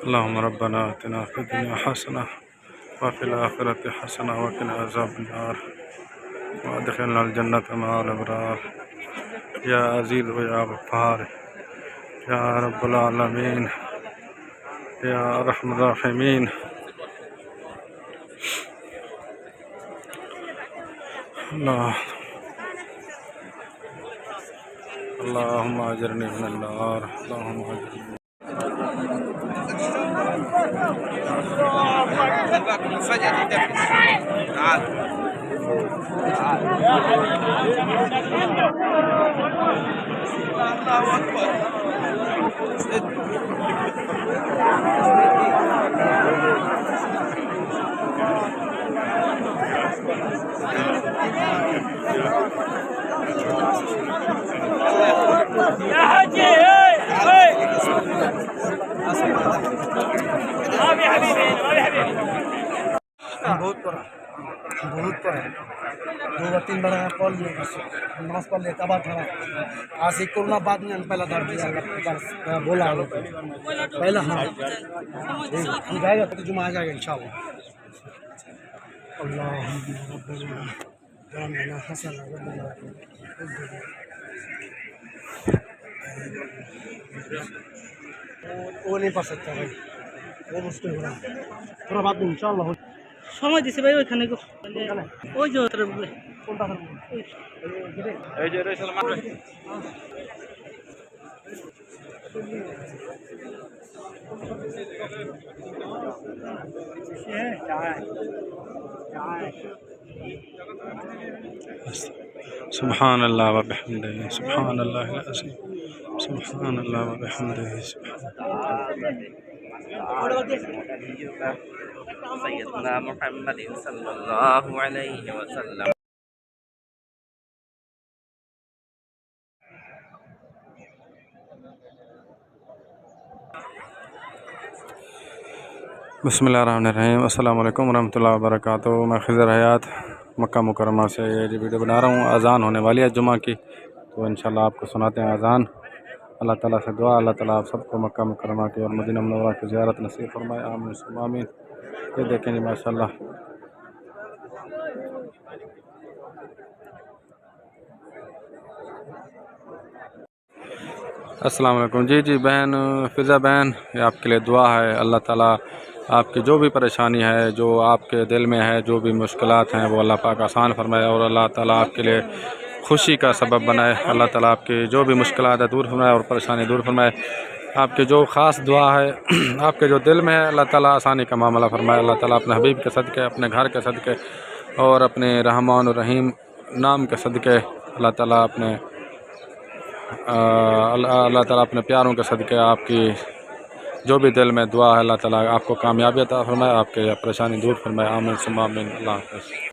اللهم ربنا آتنا في الدنيا حسنة وفي الآخرة حسنة وقنا عذاب النار وادخلنا الجنة مع الأبرار يا عزيز ويا غفار يا رب العالمين يا أرحم الراحمين. اللهم أجرني من النار. اللهم أجرني. يا حجي ما في حبيبي ما في حبيبي بہت پڑا دو بار تین بار پڑھ لیے نماز پڑھ لیے تب تھا آج سے کورونا بعد میں پہلا درد دیا بولا پہلا ہاں ہم جائے گا تو جمعہ آ جائے گا ان شاء اللہ. وہ نہیں پڑھ سکتا بھائی وہ مشکل ہو رہا ہے تھوڑا بعد میں ان شاء اللہ ہو সময় দিছে ভাই ওইখানে ওই যে কোনটা এই যে রে সালমান سبحان الله وبحمده سبحان الله العظيم سبحان الله وبحمده سيدنا محمد صلى الله عليه وسلم. بسم اللہ الرحمن الرحیم. السلام علیکم ورحمۃ اللہ وبرکاتہ. میں خضر حیات مکہ مکرمہ سے یہ ویڈیو بنا رہا ہوں. اذان ہونے والی ہے جمعہ کی، تو انشاءاللہ آپ کو سناتے ہیں اذان. اللہ تعالیٰ سے دعا اللہ تعالیٰ آپ سب کو مکہ مکرمہ کی اور مدینہ منورہ کی زیارت نصیب فرمائے. آمین ثم آمین. یہ دیکھیں جی ماشاءاللہ السلام علیکم. جی بہن فضا بہن، یہ آپ کے لیے دعا ہے. اللہ تعالیٰ آپ کی جو بھی پریشانی ہے، جو آپ کے دل میں ہے، جو بھی مشکلات ہیں، وہ اللہ پاک آسان فرمائے اور اللہ تعالیٰ آپ کے لیے خوشی کا سبب بنائے. اللہ تعالیٰ آپ کی جو بھی مشکلات ہے دور فرمائے اور پریشانی دور فرمائے. آپ کی جو خاص دعا ہے آپ کے جو دل میں ہے، اللہ تعالیٰ آسانی کا معاملہ فرمائے. اللہ تعالیٰ اپنے حبیب کے صدقے، اپنے گھر کے صدقے اور اپنے رحمان الرحیم نام کے صدقے اللہ تعالیٰ اپنے پیاروں کے صدقے آپ کی جو بھی دل میں دعا ہے اللہ تعالیٰ آپ کو کامیابی عطا فرمائے، آپ کے پریشانی دور فرمائے. آمین ثم آمین. اللہ حافظ.